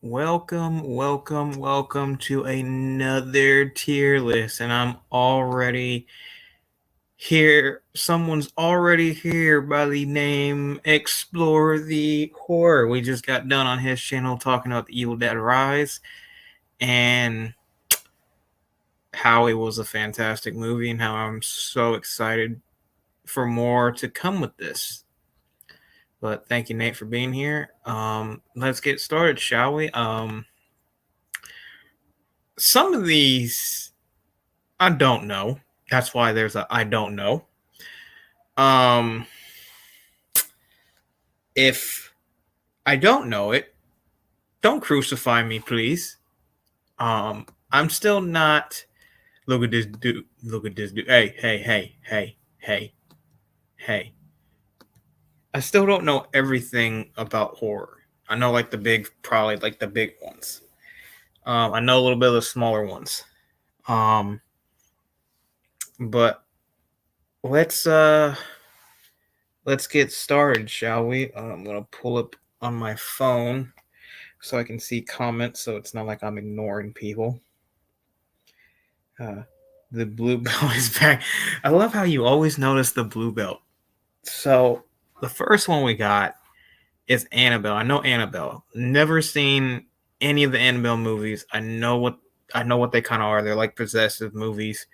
welcome to another tier list. And I'm already here. Someone's already here by the name Explore the Horror. We just got done on his channel talking about the Evil Dead Rise and how it was a fantastic movie and how I'm so excited for more to come with this. But thank you, Nate, for being here. Let's get started, shall we? Some of these I don't know. That's why there's a I don't know. Um, if I don't know it, don't crucify me, please. I'm still not. Look at this dude. Look at this dude. Hey. I still don't know everything about horror. I know like probably like the big ones. I know a little bit of the smaller ones. Um, but let's uh let's get started, shall we? I'm gonna pull up on my phone so I can see comments, so it's not like I'm ignoring people. Uh, the blue belt is back. I love how you always notice the blue belt. So the first one we got is Annabelle. I know Annabelle. Never seen any of the Annabelle movies. I know what they kind of are. They're like possessive movies,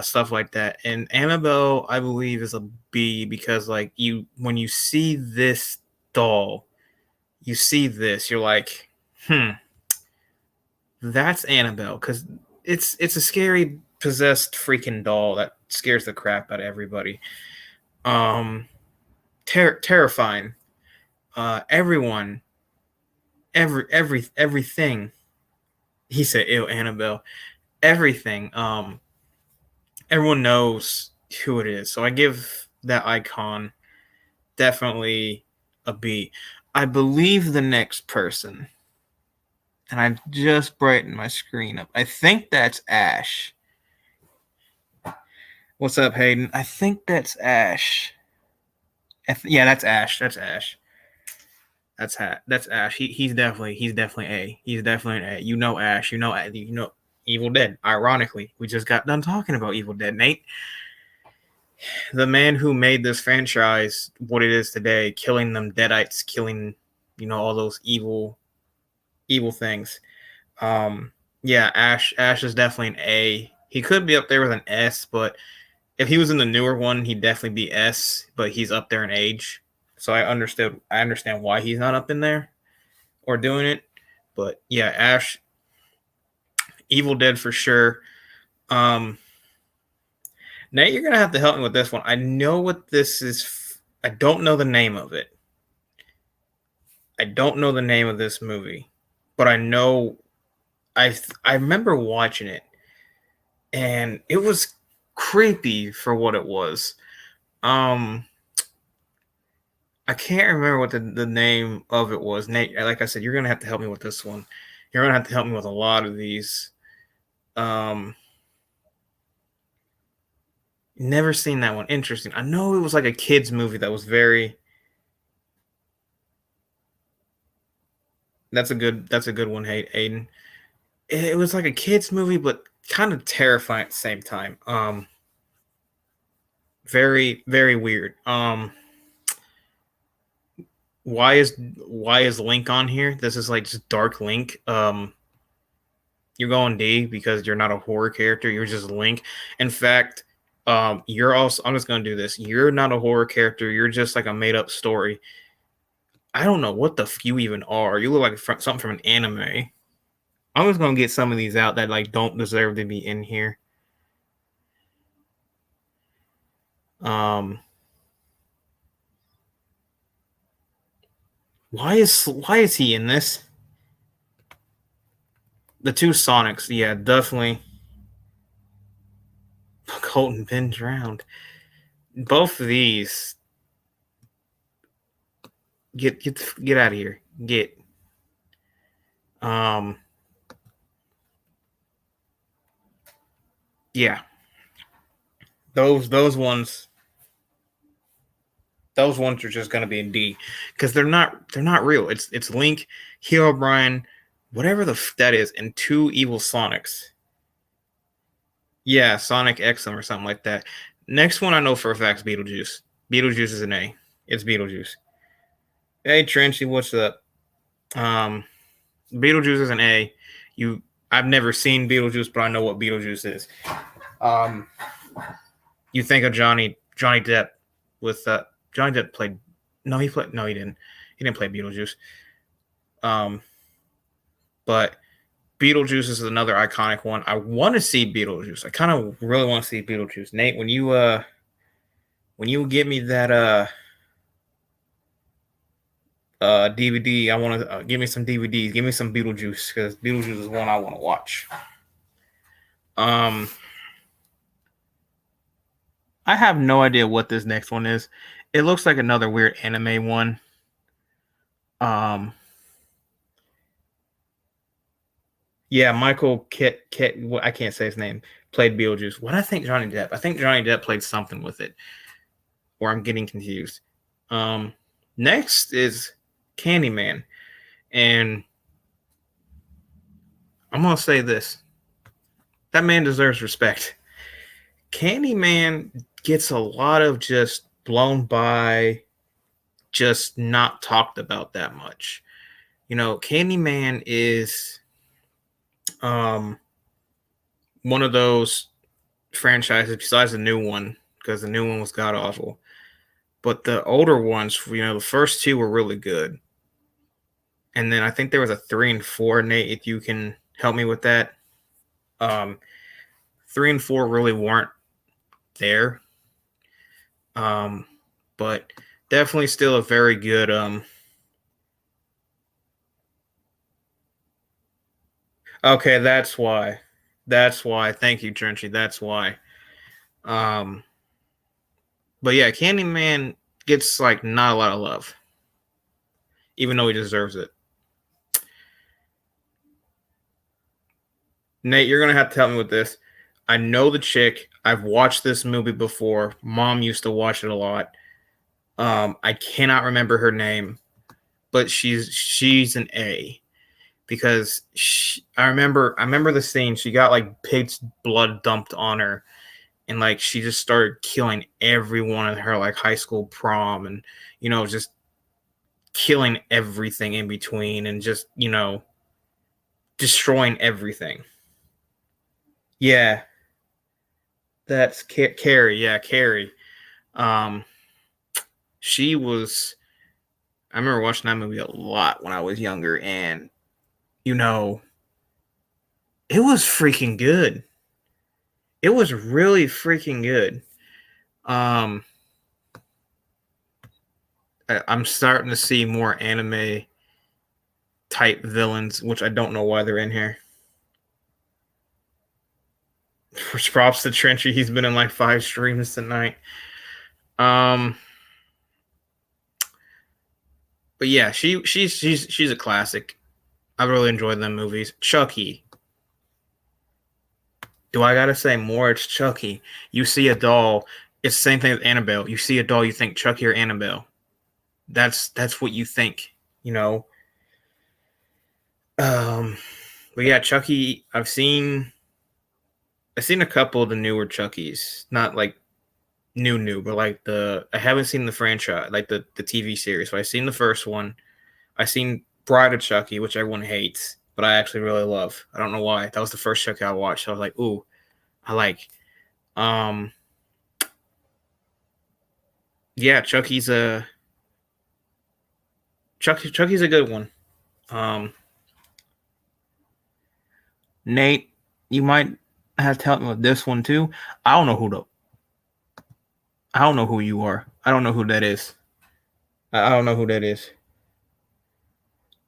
stuff like that. And Annabelle, I believe, is a B because like when you see this doll, you see this, you're like, that's Annabelle because it's a scary possessed freaking doll that scares the crap out of everybody. Um, Terrifying. Everyone, everything. He said, "Ew, Annabelle." Everything. Everyone knows who it is, so I give that icon definitely a B. I believe the next person, and I just brightened my screen up. I think that's Ash. What's up, Hayden? I think that's Ash. Yeah, that's Ash. That's Ash. That's Ash. He's definitely A. He's definitely an A. You know Ash. You know Evil Dead. Ironically, we just got done talking about Evil Dead, Nate. The man who made this franchise what it is today, killing them deadites, killing all those evil things. Um, yeah, Ash is definitely an A. He could be up there with an S, but if he was in the newer one, he'd definitely be S. But he's up there in age, so I understand why he's not up in there or doing it. But yeah, Ash, Evil Dead for sure. Um, Nate, you're gonna have to help me with this one. I know what this is. I don't know the name of it. I don't know the name of this movie, but I know I remember watching it, and it was creepy for what it was. Um, I can't remember what the name of it was. Nate, like I said, you're gonna have to help me with this one. You're gonna have to help me with a lot of these. Um, Never seen that one. Interesting. I know it was like a kids movie that was very. That's a good one, Aiden. It was like a kids movie, but kind of terrifying at the same time. Very weird. Why is Link on here? This is like just Dark Link. You're going D because you're not a horror character. You're just Link. In fact, you're also. I'm just gonna do this. You're not a horror character. You're just like a made up story. I don't know what the you even are. You look like something from an anime. I'm just gonna get some of these out that like don't deserve to be in here. Um, why is he in this? The two Sonics, yeah, definitely. Colton been drowned. Both of these, get out of here. Get. Um, yeah, those ones. those ones are just gonna be in D because they're not real. It's Link, Herobrine, whatever that is, and two evil Sonics. Yeah, Sonic XM or something like that. Next one I know for a fact is Beetlejuice. Beetlejuice is an A. It's Beetlejuice. Hey Trenchy, what's up? Um, Beetlejuice is an A. I've never seen Beetlejuice, but I know what Beetlejuice is. Um, you think of Johnny Depp with Johnny Depp played. No, he played. No, he didn't. He didn't play Beetlejuice. But Beetlejuice is another iconic one. I want to see Beetlejuice. I kind of really want to see Beetlejuice. Nate, when you give me that DVD, I want to give me some DVDs. Give me some Beetlejuice because Beetlejuice is one I want to watch. I have no idea what this next one is. It looks like another weird anime one. Yeah, Michael Kit, I can't say his name, played Beetlejuice. What I think Johnny Depp? I think Johnny Depp played something with it. Or I'm getting confused. Next is Candyman. And I'm going to say this. That man deserves respect. Candyman gets a lot of just blown by, just not talked about that much. You know, Candyman is one of those franchises besides the new one, because the new one was god awful. But the older ones, you know, the first two were really good. And then I think there was a 3 and 4, Nate, if you can help me with that. 3 and 4 really weren't there. But definitely still a very good okay, that's why. That's why. Thank you, Trenchy. That's why. But yeah, Candyman gets like not a lot of love. Even though he deserves it. Nate, you're gonna have to help me with this. I know the chick. I've watched this movie before. Mom used to watch it a lot. I cannot remember her name, but she's an A because I remember the scene. She got like pig's blood dumped on her, and like she just started killing everyone at her like high school prom, and you know just killing everything in between, and just destroying everything. Yeah, that's Carrie. Yeah, Carrie. Um, she was. I remember watching that movie a lot when I was younger, and you know, it was freaking good. It was really freaking good. I'm starting to see more anime type villains, which I don't know why they're in here. Which props to Trenchy. He's been in like 5 streams tonight. But yeah, she's a classic. I really enjoyed them movies. Chucky. Do I gotta say more? It's Chucky. You see a doll. It's the same thing with Annabelle. You see a doll, you think Chucky or Annabelle. That's what you think. You know. But yeah, Chucky. I've seen a couple of the newer Chuckies. Not like new, but like I haven't seen the franchise, like the TV series. So I've seen the first one. I've seen Bride of Chucky, which everyone hates, but I actually really love. I don't know why. That was the first Chucky I watched. So I was like, ooh, I like. Yeah, Chucky's a good one. Nate, you might have to help me with this one too. I don't know who you are. I don't know who that is. I don't know who that is.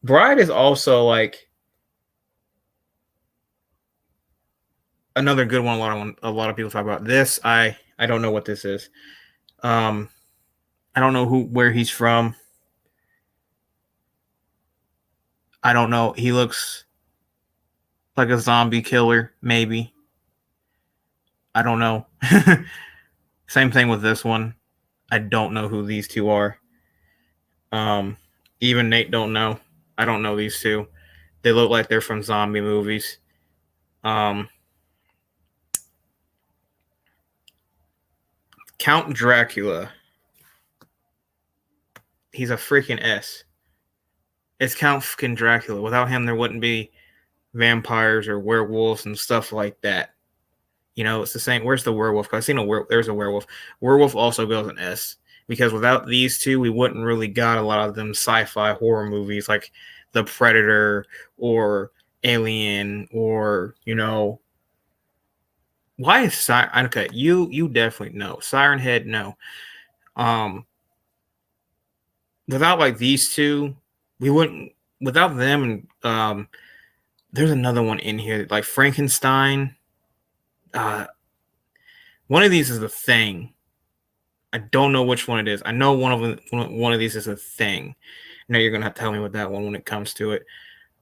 Bride is also like another good one. A lot of people talk about this. I don't know what this is. I don't know where he's from. I don't know. He looks like a zombie killer, maybe. I don't know. Same thing with this one. I don't know who these two are. Even Nate don't know. I don't know these two. They look like they're from zombie movies. Um, Count Dracula. He's a freaking S. It's Count fucking Dracula. Without him, there wouldn't be vampires or werewolves and stuff like that. You know, it's the same. Where's the werewolf? Because I seen there's a werewolf. Werewolf also goes an S. Because without these two, we wouldn't really got a lot of them sci-fi horror movies like The Predator or Alien or, you know, why is Siren? Okay, you definitely know. Siren Head, no. Um, Without like these two, we wouldn't. Without them, and there's another one in here like Frankenstein. Uh, one of these is The Thing. I don't know which one it is. I know one of these is A Thing. Now you're gonna have to tell me what that one when it comes to it.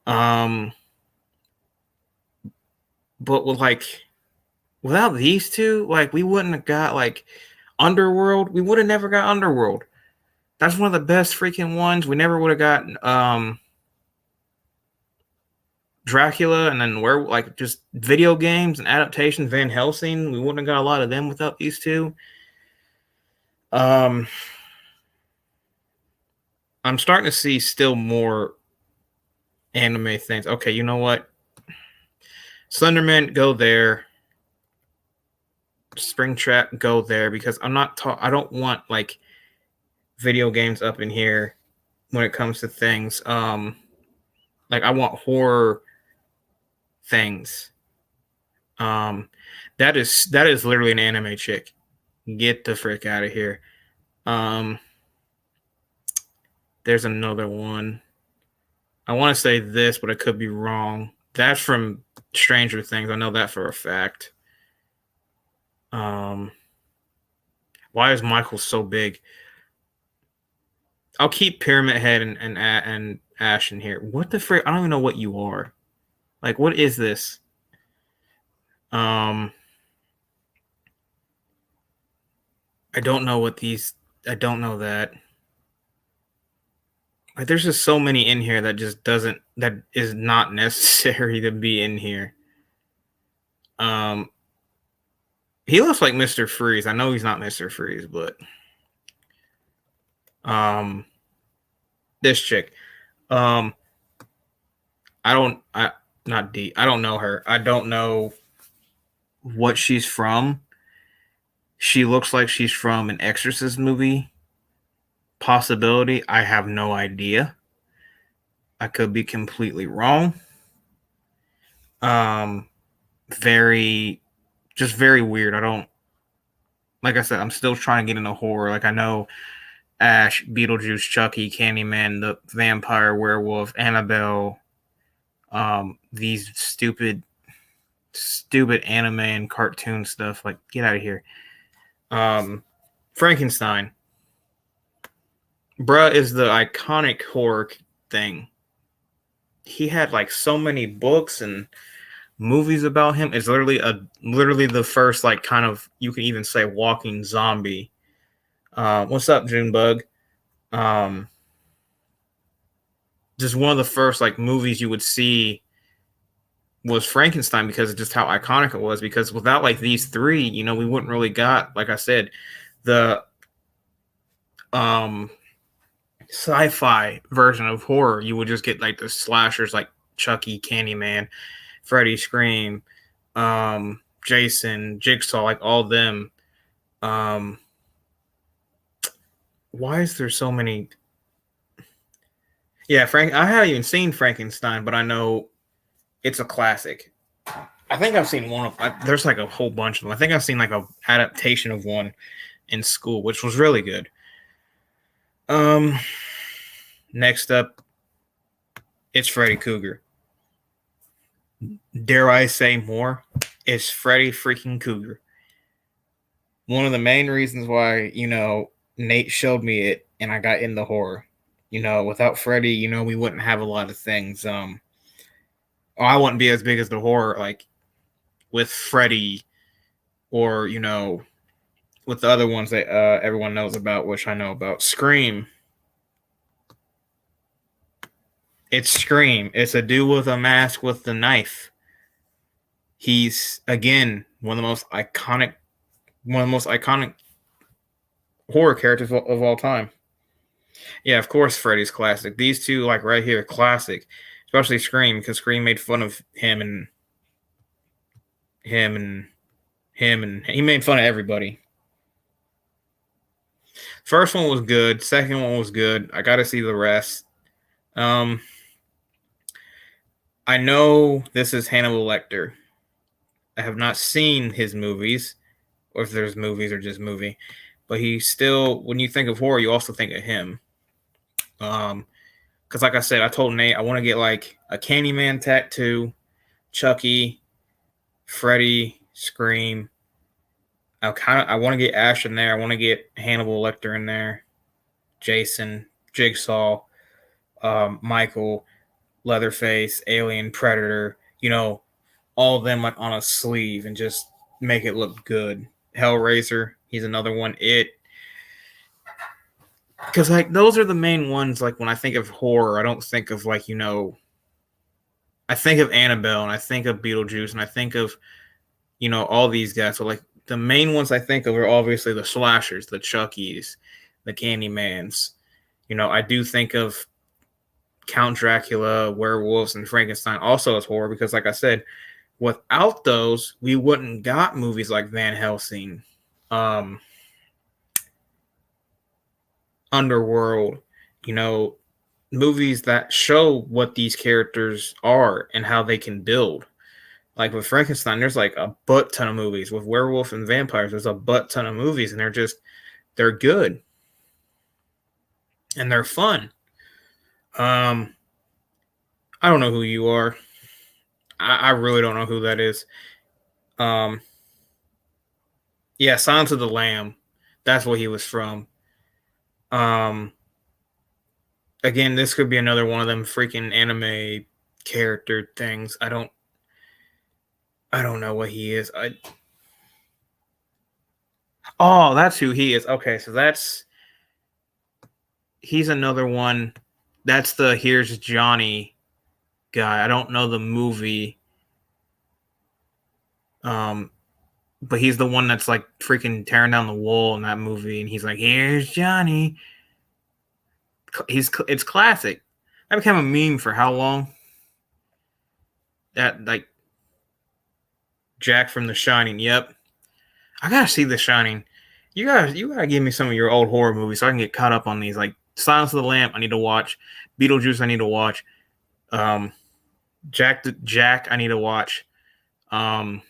But with like without these two, like we wouldn't have got like Underworld. We would have never got Underworld. That's one of the best freaking ones. We never would have got Dracula, and then where like just video games and adaptations. Van Helsing. We wouldn't have got a lot of them without these two. I'm starting to see still more anime things. Okay, you know what? Slenderman, go there. Springtrap, go there because I don't want like video games up in here when it comes to things. Like I want horror things. That is literally an anime chick. Get the frick out of here. There's another one. I want to say this, but I could be wrong. That's from Stranger Things. I know that for a fact. Why is Michael so big? I'll keep Pyramid Head and Ash in here. What the frick? I don't even know what you are. Like, what is this? I don't know what these. I don't know that. Like, there's just so many in here that just doesn't. That is not necessary to be in here. He looks like Mr. Freeze. I know he's not Mr. Freeze, but this chick. I not D. I don't know her. I don't know what she's from. She looks like she's from an Exorcist movie. Possibility. I have no idea. I could be completely wrong. Very, just very weird. I don't, like I said, I'm still trying to get into horror. Like I know Ash, Beetlejuice, Chucky, Candyman, the Vampire, Werewolf, Annabelle, these stupid anime and cartoon stuff. Like, get out of here. Frankenstein. Bruh is the iconic horror thing. He had like so many books and movies about him. It's literally the first like kind of, you can even say, walking zombie. What's up, Junebug? Just one of the first like movies you would see was Frankenstein because of just how iconic it was. Because without like these three, you know, we wouldn't really got, like I said, the sci-fi version of horror. You would just get like the slashers like Chucky, Candyman, Freddy, Scream, Jason, Jigsaw, like all them. Why is there so many? Yeah, I haven't even seen Frankenstein, but I know it's a classic. I think I've seen one of. There's like a whole bunch of them. I think I've seen like a adaptation of one in school, which was really good. Next up, it's Freddy Krueger. Dare I say more? It's Freddy freaking Krueger. One of the main reasons why, you know, Nate showed me it and I got into horror. You know, without Freddy, you know, we wouldn't have a lot of things. I wouldn't be as big as the horror, like with Freddy or, you know, with the other ones that everyone knows about, which I know about. Scream. It's Scream. It's a dude with a mask with the knife. He's again one of the most iconic horror characters of all time. Yeah, of course, Freddy's classic. These two, like right here, classic. Especially Scream, because Scream made fun of him and him, and he made fun of everybody. First one was good. Second one was good. I got to see the rest. Um, I know this is Hannibal Lecter. I have not seen his movies, or if there's movies or just movie, but he still. When you think of horror, you also think of him. Because like I said, I told Nate I want to get like a Candyman tattoo, Chucky, Freddy, Scream. I want to get Ash in there. I want to get Hannibal Lecter in there, Jason, Jigsaw, Michael, Leatherface, Alien, Predator. All of them like on a sleeve and just make it look good. Hellraiser, he's another one. Because like those are the main ones. Like when I think of horror, I don't think of like I think of Annabelle and I think of Beetlejuice and I think of all these guys. So like the main ones I think of are obviously the slashers, the Chuckies, the Candymans. I do think of Count Dracula, werewolves, and Frankenstein also as horror because, like I said, without those, we wouldn't got movies like Van Helsing, um, Underworld, you know, movies that show what these characters are and how they can build. Like with Frankenstein, there's like a butt ton of movies. With werewolf and vampires, there's a butt ton of movies, and they're good and they're fun. Um, I don't know who you are. I really don't know who that is. Um, yeah, Silence of the Lamb. That's what he was from. Um, again, this could be another one of them freaking anime character things. I don't know what he is. Oh, that's who he is. Okay, so he's another one. That's the Here's Johnny guy. I don't know the movie. Um, but he's the one that's like freaking tearing down the wall in that movie, and he's like, "Here's Johnny." It's classic. That became a meme for how long? That like Jack from The Shining. Yep, I gotta see The Shining. You gotta give me some of your old horror movies so I can get caught up on these. Like Silence of the Lamp, I need to watch. Beetlejuice, I need to watch. Um, Jack, I need to watch. Um,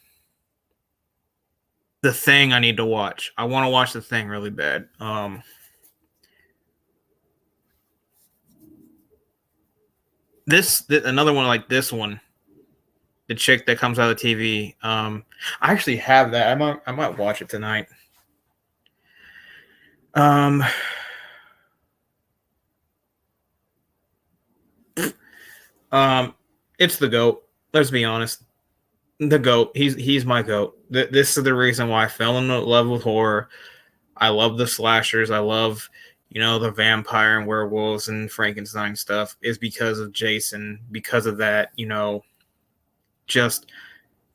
The Thing, I need to watch. I want to watch The Thing really bad. Another one like this one, the chick that comes out of the TV. I actually have that. I might watch it tonight. Um, um, it's the goat. Let's be honest. The goat. He's my goat. This is the reason why I fell in love with horror. I love the slashers. I love the vampire and werewolves and Frankenstein stuff is because of Jason. Because of that, just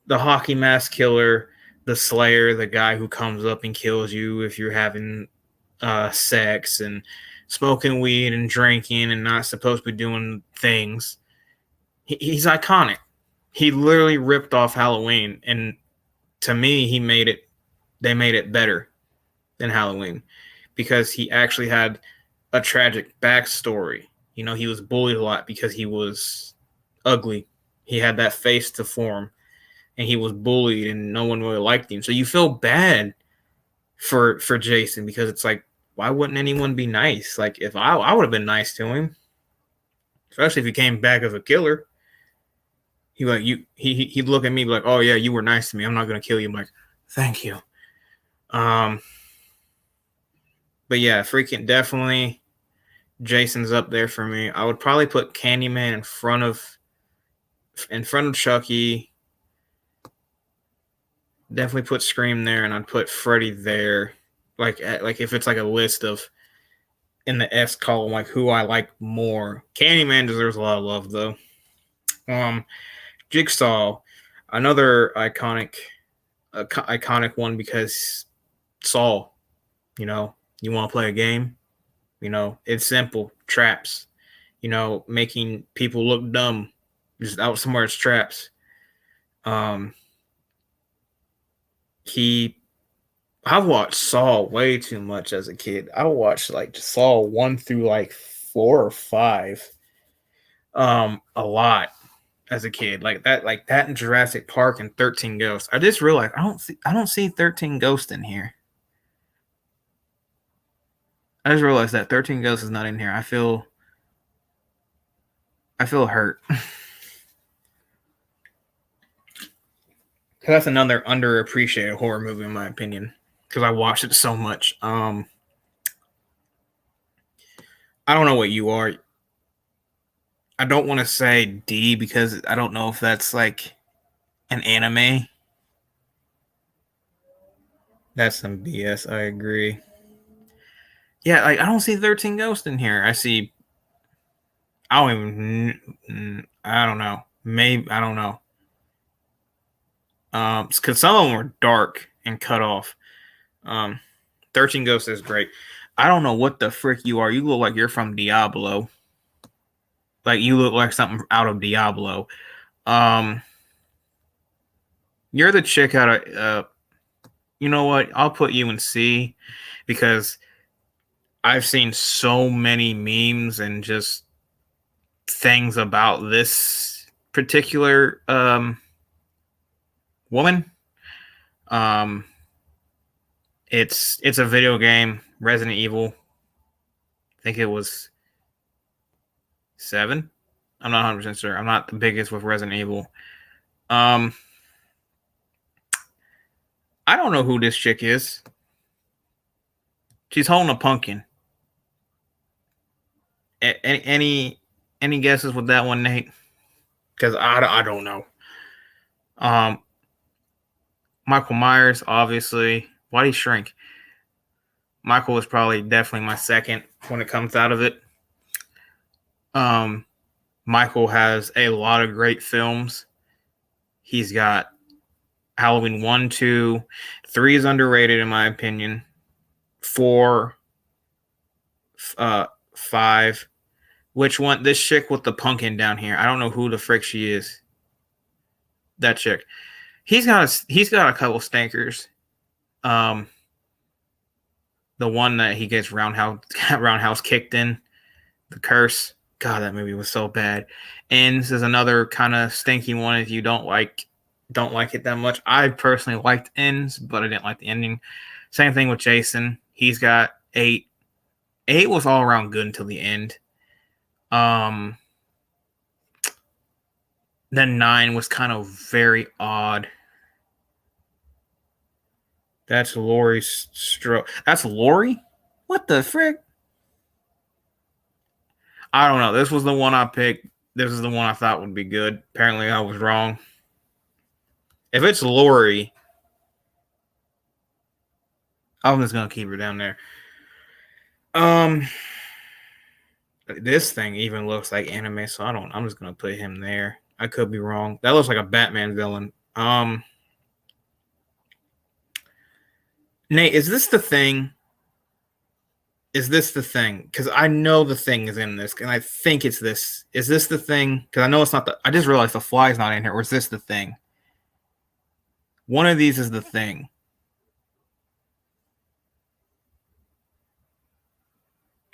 the hockey mask killer, the Slayer, the guy who comes up and kills you if you're having sex and smoking weed and drinking and not supposed to be doing things. He's iconic. He literally ripped off Halloween, and to me, they made it better than Halloween because he actually had a tragic backstory. He was bullied a lot because he was ugly. He had that face to form, and he was bullied, and no one really liked him. So you feel bad for Jason because it's like, why wouldn't anyone be nice? Like if I would have been nice to him, especially if he came back as a killer. He'd look at me like, oh yeah, you were nice to me. I'm not gonna kill you. I'm like, thank you. Um, but yeah, freaking definitely Jason's up there for me. I would probably put Candyman in front of Chucky. Definitely put Scream there, and I'd put Freddy there. Like if it's like a list of in the S column, like who I like more. Candyman deserves a lot of love though. Jigsaw, another iconic one because Saw. You know, you want to play a game. You know, it's simple. Traps. You know, making people look dumb. Just out somewhere it's traps. Um, he I've watched Saw way too much as a kid. I watched like Saw 1 through like 4 or 5 a lot as a kid. Like that in Jurassic Park and 13 Ghosts. I just realized I don't see 13 Ghosts in here. I just realized that 13 Ghosts is not in here. I feel hurt. That's another underappreciated horror movie in my opinion because I watched it so much. I don't know what you are. I don't want to say D because I don't know if that's like an anime. That's some BS. I agree. Yeah, like I don't see 13 Ghosts in here. I see. I don't even. I don't know. Maybe I don't know. Because some of them were dark and cut off. Um, 13 Ghosts is great. I don't know what the frick you are. You look like you're from Diablo. Like you look like something out of Diablo. Um, you're the chick out of. You know what? I'll put you in C because I've seen so many memes and just things about this particular woman. Um, it's a video game, Resident Evil. I think it was 7. I'm not 100% sure. I'm not the biggest with Resident Evil. Um, I don't know who this chick is. She's holding a pumpkin. Any guesses with that one, Nate? Because I don't know. Um, Michael Myers, obviously. Why'd he shrink? Michael is probably definitely my second when it comes out of it. Michael has a lot of great films. He's got Halloween 1, 2, 3 is underrated in my opinion. 4, 5. Which one? This chick with the pumpkin down here. I don't know who the frick she is. That chick. He's got a couple stinkers. The one that he gets roundhouse kicked in, The Curse. God, that movie was so bad. And this is another kind of stinky one if you don't like it that much. I personally liked Ends, but I didn't like the ending. Same thing with Jason. He's got 8. 8 was all around good until the end. Then 9 was kind of very odd. That's Laurie's stroke. That's Laurie? What the frick? I don't know. This was the one I picked. This is the one I thought would be good. Apparently, I was wrong. If it's Laurie, I'm just gonna keep her down there. This thing even looks like anime, so I'm just gonna put him there. I could be wrong. That looks like a Batman villain. Nate, is this the thing? Is this the thing? Because I know the thing is in this, and I think it's this. Is this the thing? Because I know it's not the. I just realized the fly's not in here. Or is this the thing? One of these is the thing.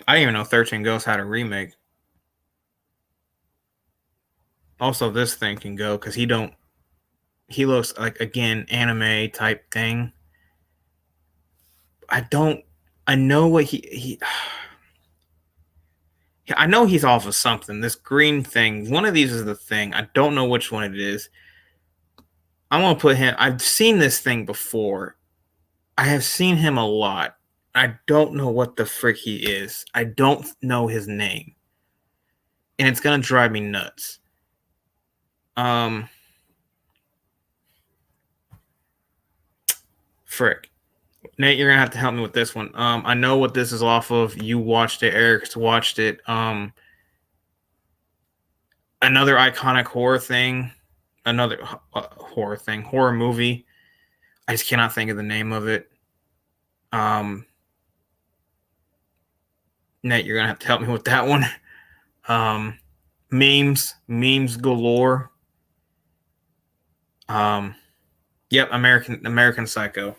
I didn't even know 13 Ghosts had a remake. Also, this thing can go because he looks like again anime type thing. I know what he I know he's off of something. This green thing. One of these is the thing. I don't know which one it is. I'm gonna put him. I've seen this thing before. I have seen him a lot. I don't know what the frick he is. I don't know his name. And it's gonna drive me nuts. Frick. Nate, you're gonna have to help me with this one. I know what this is off of. You watched it. Eric's watched it. Another iconic horror thing. Another horror thing. Horror movie. I just cannot think of the name of it. Um, Nate, you're gonna have to help me with that one. Memes galore. Um, yep, American Psycho.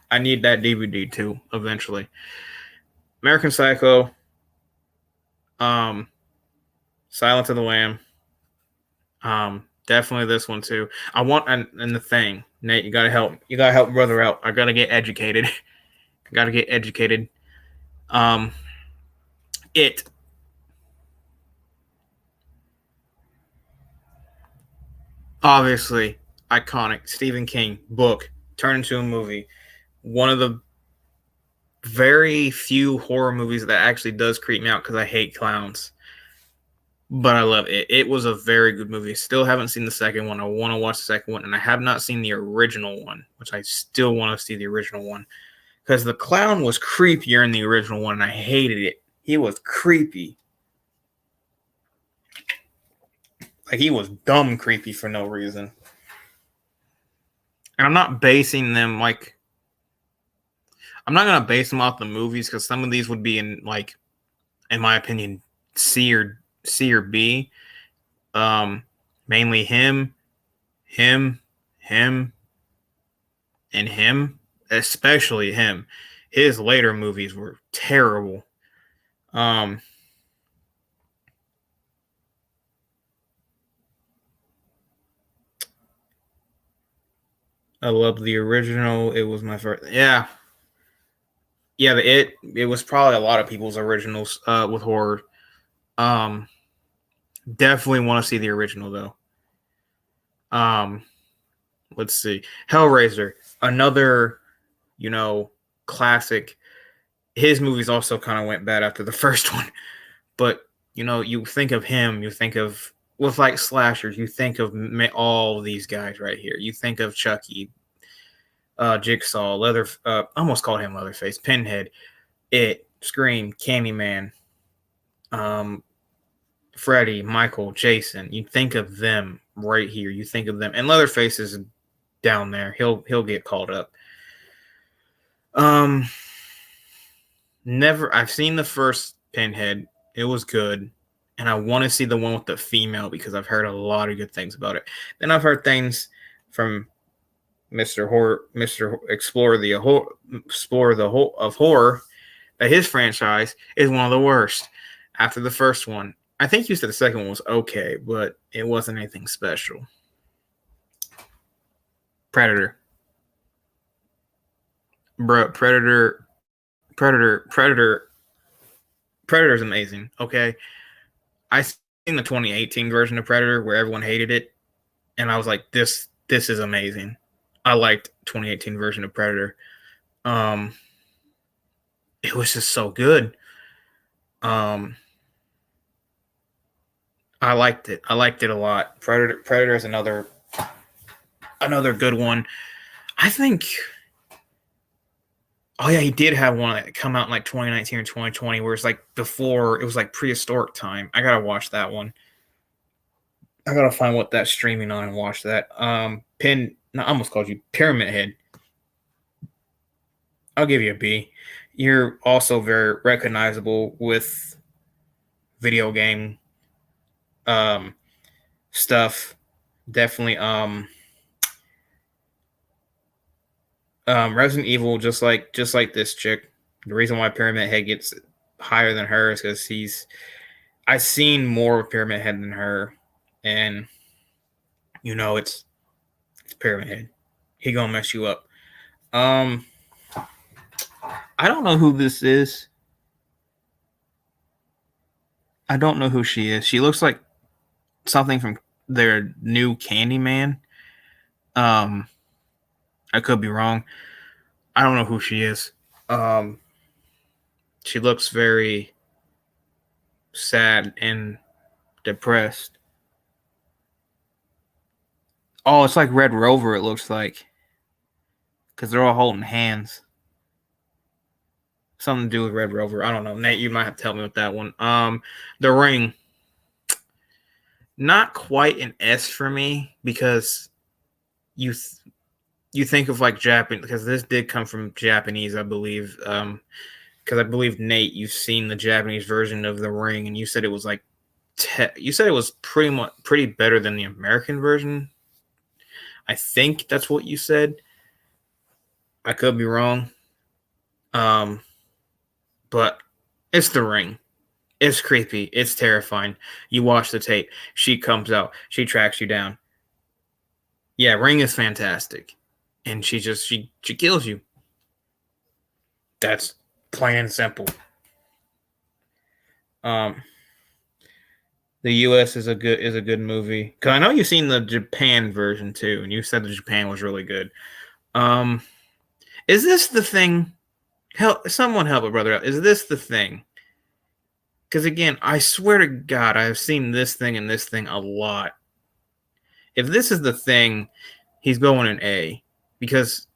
I need that DVD too eventually. American Psycho. Um, Silence of the Lamb. Definitely this one too. I want and the thing, Nate, you gotta help. You gotta help brother out. I gotta get educated. I gotta get educated. Um, it. Obviously, iconic Stephen King book turned into a movie. One of the very few horror movies that actually does creep me out because I hate clowns. But I love it. It was a very good movie. Still haven't seen the second one. I want to watch the second one, and I have not seen the original one, which I still want to see the original one because the clown was creepier in the original one, and I hated it. He was creepy, like he was dumb creepy for no reason. And I'm not basing them like I'm not gonna base them off the movies because some of these would be in like, in my opinion, C or B. Um, Mainly him, him, and him, especially him. His later movies were terrible. Um, I love the original. It was my first. Yeah, yeah. It was probably a lot of people's originals with horror. Um, Definitely want to see the original though. Um, let's see, Hellraiser, another classic. His movies also kind of went bad after the first one, but you think of him, you think of with like slashers, you think of all these guys right here. You think of Chucky, Jigsaw, almost called him Leatherface, Pinhead, It, Scream, Candyman, um, Freddy, Michael, Jason. You think of them right here. You think of them, and Leatherface is down there. He'll get called up. Um, Never. I've seen the first Pinhead. It was good, and I want to see the one with the female because I've heard a lot of good things about it. Then I've heard things from Mister Explorer of Horror, that his franchise is one of the worst. After the first one, I think you said the second one was okay, but it wasn't anything special. Predator, bro, Predator, Predator's amazing. Okay, I seen the 2018 version of Predator where everyone hated it, and I was like, this is amazing. I liked 2018 version of Predator. Um, it was just so good. Um, I liked it. I liked it a lot. Predator is another good one. I think. Oh yeah, he did have one that come out in like 2019 or 2020, where it's like before it was like prehistoric time. I gotta watch that one. I gotta find what that's streaming on and watch that. No, I almost called you Pyramid Head. I'll give you a B. You're also very recognizable with video game um stuff. Definitely Resident Evil, just like this chick. The reason why Pyramid Head gets higher than her is because I've seen more of Pyramid Head than her, and it's Pyramid Head. He gonna mess you up. Um, I don't know who this is. I don't know who she is. She looks like something from their new Candyman. Um, I could be wrong. I don't know who she is. Um, she looks very sad and depressed. Oh, it's like Red Rover. It looks like because they're all holding hands. Something to do with Red Rover. I don't know. Nate, you might have to help me with that one. The Ring. Not quite an S for me because you you think of like Japan, because this did come from Japanese, I believe. Because I believe Nate, you've seen the Japanese version of The Ring, and you said it was like you said it was pretty better than the American version. I think that's what you said. I could be wrong. Um, but it's The Ring. It's creepy. It's terrifying. You watch the tape. She comes out. She tracks you down. Yeah, Ring is fantastic, and she kills you. That's plain and simple. Um, the U.S. is a good movie, because I know you've seen the Japan version too, and you said the Japan was really good. Um, is this the thing? Someone help a brother out. Is this the thing? Because again, I swear to God, I have seen this thing and this thing a lot. If this is the thing, he's going an A, because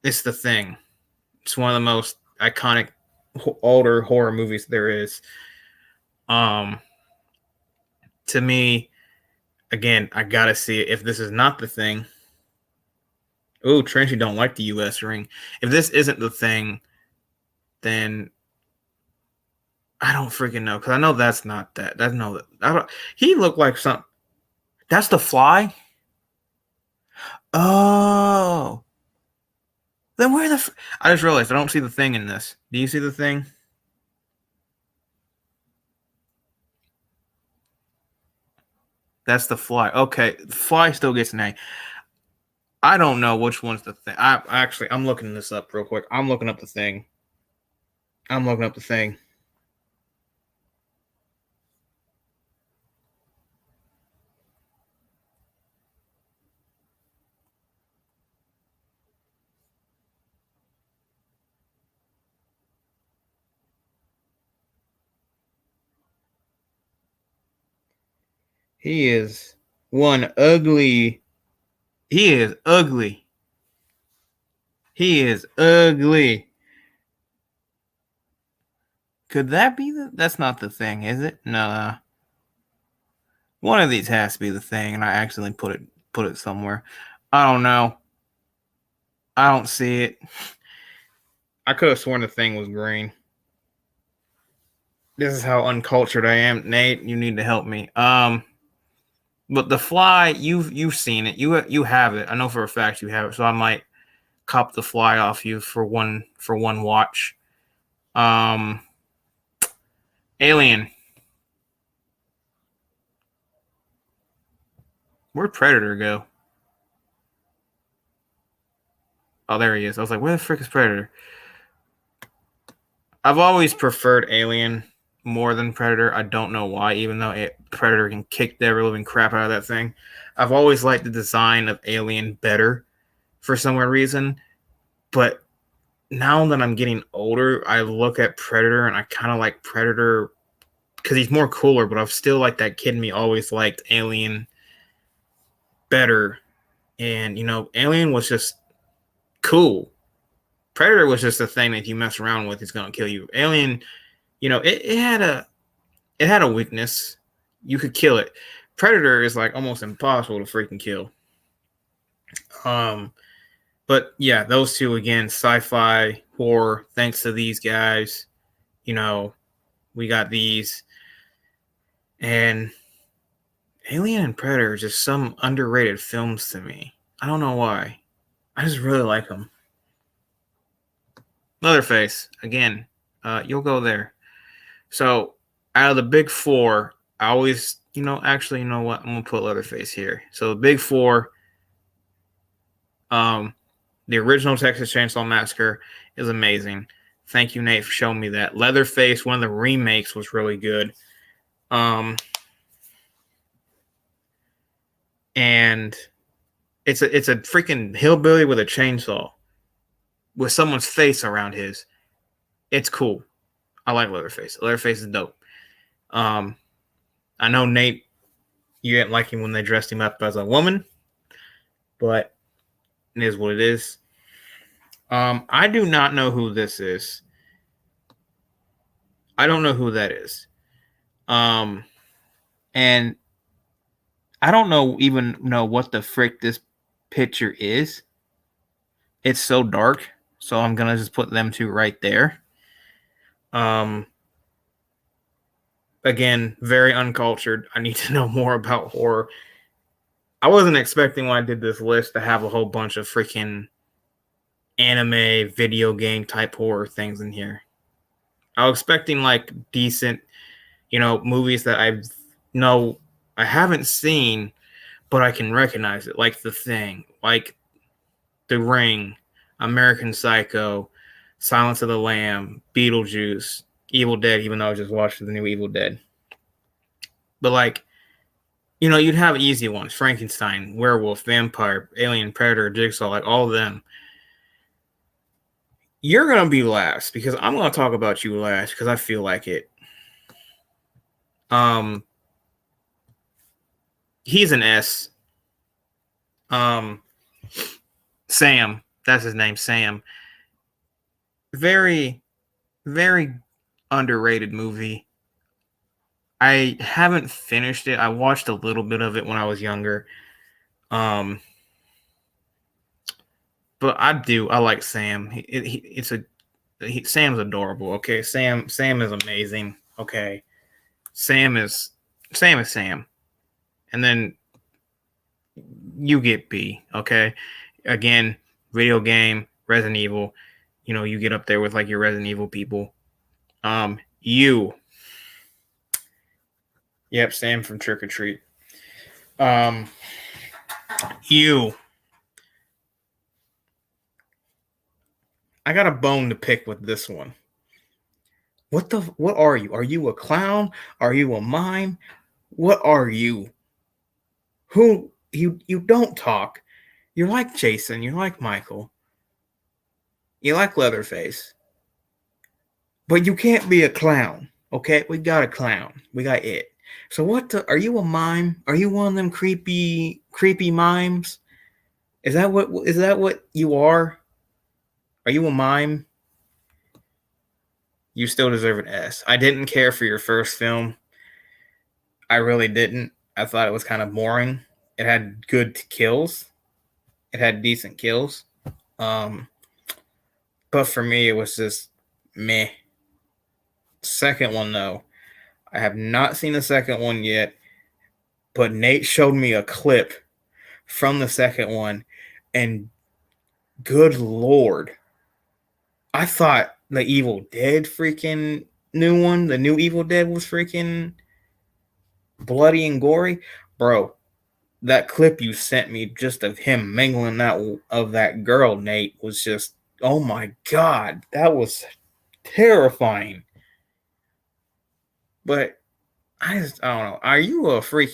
it's the thing. It's one of the most iconic older horror movies there is. To me, again, I gotta see it. If this is not the thing, oh, Trenchy don't like the U.S. Ring. If this isn't the thing, then I don't freaking know, because I know that's not that. That's no. I don't. He looked like something. That's the Fly. Oh, then where the? I just realized I don't see the thing in this. Do you see the thing? That's the Fly. Okay, the Fly still gets an A. I don't know which one's the thing. I'm looking this up real quick. I'm looking up the thing. I'm looking up the thing. He is one ugly. He is ugly. He is ugly. Could that be the? That's not the thing, is it? No. One of these has to be the thing, and I accidentally put it somewhere. I don't know. I don't see it. I could have sworn the thing was green. This is how uncultured I am, Nate. You need to help me. But the Fly, you've seen it. You have it. I know for a fact you have it. So I might cop the Fly off you for one watch. Um, Alien. Where'd Predator go? Oh, there he is. I was like, where the frick is Predator? I've always preferred Alien more than Predator. I don't know why, even though Predator can kick the ever living crap out of that thing. I've always liked the design of Alien better for some reason. But now that I'm getting older, I look at Predator and I kind of like Predator because he's more cooler, but I've still like that kid in me always liked Alien better. And, Alien was just cool. Predator was just a thing that if you mess around with, it's going to kill you. Alien, it had a weakness. You could kill it. Predator is like almost impossible to freaking kill. But yeah, those two again, sci-fi horror. Thanks to these guys, we got these, and Alien and Predator are just some underrated films to me. I don't know why. I just really like them. Leatherface again. You'll go there. So out of the big four, I always, actually, you know what? I'm gonna put Leatherface here. So the big four, the original Texas Chainsaw Massacre is amazing. Thank you, Nate, for showing me that. Leatherface, one of the remakes, was really good. And it's a freaking hillbilly with a chainsaw with someone's face around his. It's cool. I like Leatherface. Leatherface is dope. I know, Nate, you didn't like him when they dressed him up as a woman, but it is what it is. I do not know who this is. I don't know who that is. And I don't even know what the frick this picture is. It's so dark, so I'm gonna just put them two right there. Um, again, very uncultured. I need to know more about horror. I wasn't expecting when I did this list to have a whole bunch of freaking anime, video game type horror things in here. I was expecting like decent, movies that I haven't seen, but I can recognize it, like The Thing, like The Ring, American Psycho, Silence of the Lamb, Beetlejuice, Evil Dead, even though I just watched the new Evil Dead. But like, you'd have easy ones: Frankenstein, Werewolf, Vampire, Alien, Predator, Jigsaw, like all of them. You're gonna be last because I'm gonna talk about you last because I feel like it. He's an S. Sam, that's his name, Sam. Very, very underrated movie. I haven't finished it. I watched a little bit of it when I was younger. But I like Sam. Sam's adorable. Okay, Sam is amazing. Okay, Sam is Sam, and then you get B. Okay, again, video game, Resident Evil. You get up there with like your Resident Evil people. You. Yep, Sam from Trick or Treat. You. I got a bone to pick with this one. What are you? Are you a clown? Are you a mime? What are you? Who you don't talk. You're like Jason, you're like Michael. You like Leatherface. But you can't be a clown. Okay? We got a clown. We got it. So are you a mime? Are you one of them creepy mimes? Is that what you are? Are you a mime? You still deserve an S. I didn't care for your first film. I really didn't. I thought it was kind of boring. It had good kills. It had decent kills. But for me, it was just meh. Second one, though. I have not seen the second one yet, but Nate showed me a clip from the second one, and good lord. I thought the Evil Dead freaking new one, the new Evil Dead was freaking bloody and gory. Bro, that clip you sent me just of him mingling that girl, Nate, was just, oh my god, that was terrifying. But I don't know. Are you a freak?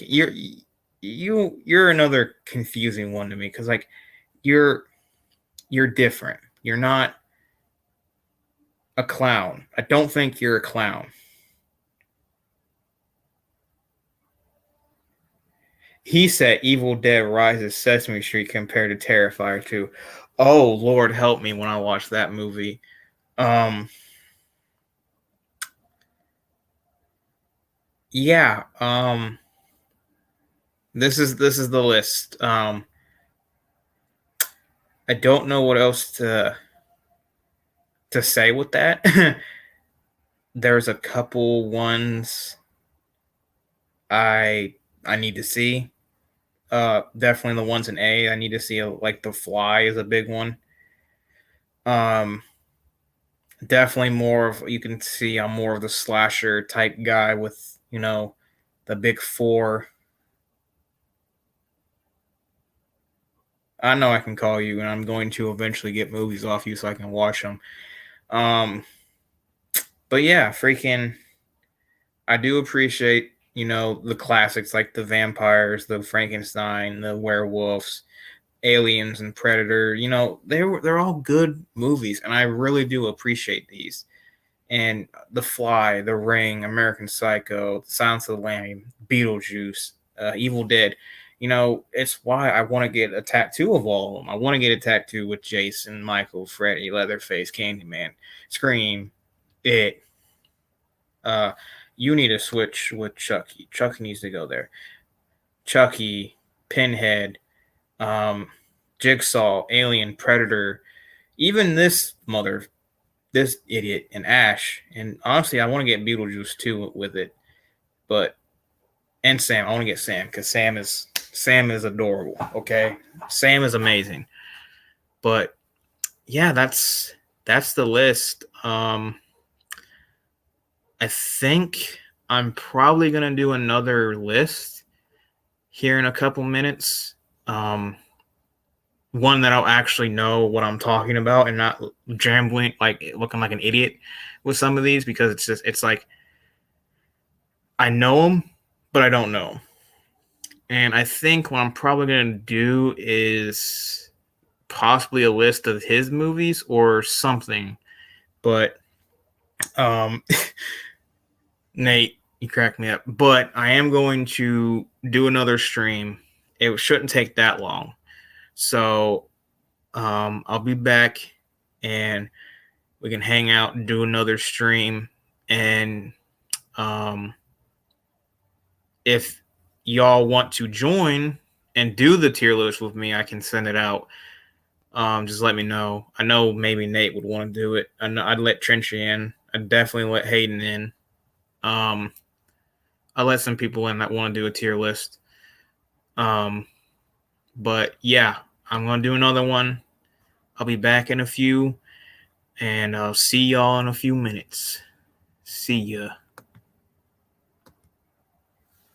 You're another confusing one to me because like you're different. You're not a clown. I don't think you're a clown. He said Evil Dead Rises Sesame Street compared to Terrifier 2. Oh Lord help me when I watched that movie. Yeah, this is the list. I don't know what else to say with that. There's a couple ones I need to see. Definitely the ones in A. I need to see like The Fly is a big one. Definitely more of, you can see I'm more of the slasher type guy with the big four. I know I can call you, and I'm going to eventually get movies off you so I can watch them. But yeah, freaking, I do appreciate the classics like the vampires, the Frankenstein, the werewolves, Aliens, and Predator. They're all good movies, and I really do appreciate these. And The Fly, The Ring, American Psycho, Silence of the Lamb, Beetlejuice, Evil Dead. It's why I want to get a tattoo of all of them. I want to get a tattoo with Jason, Michael, Freddy, Leatherface, Candyman, Scream, It, You need to switch with Chucky. Chucky needs to go there. Chucky, Pinhead, um, Jigsaw, Alien, Predator, even this idiot and Ash. And honestly, I want to get Beetlejuice too with it, but and Sam. I want to get Sam because Sam is adorable. Okay, Sam is amazing. But yeah, that's the list. I think I'm probably gonna do another list here in a couple minutes. One that I'll actually know what I'm talking about and not jambling, like looking like an idiot with some of these, because it's like I know them, but I don't know. And I think what I'm probably gonna do is possibly a list of his movies or something. But um, Nate, you cracked me up. But I am going to do another stream. It shouldn't take that long. So I'll be back and we can hang out and do another stream. And if y'all want to join and do the tier list with me, I can send it out. Just let me know. I know maybe Nate would want to do it. I'd let Trenchy in. I'd definitely let Hayden in. I'll let some people in that want to do a tier list. But yeah, I'm going to do another one. I'll be back in a few, and I'll see y'all in a few minutes. See ya.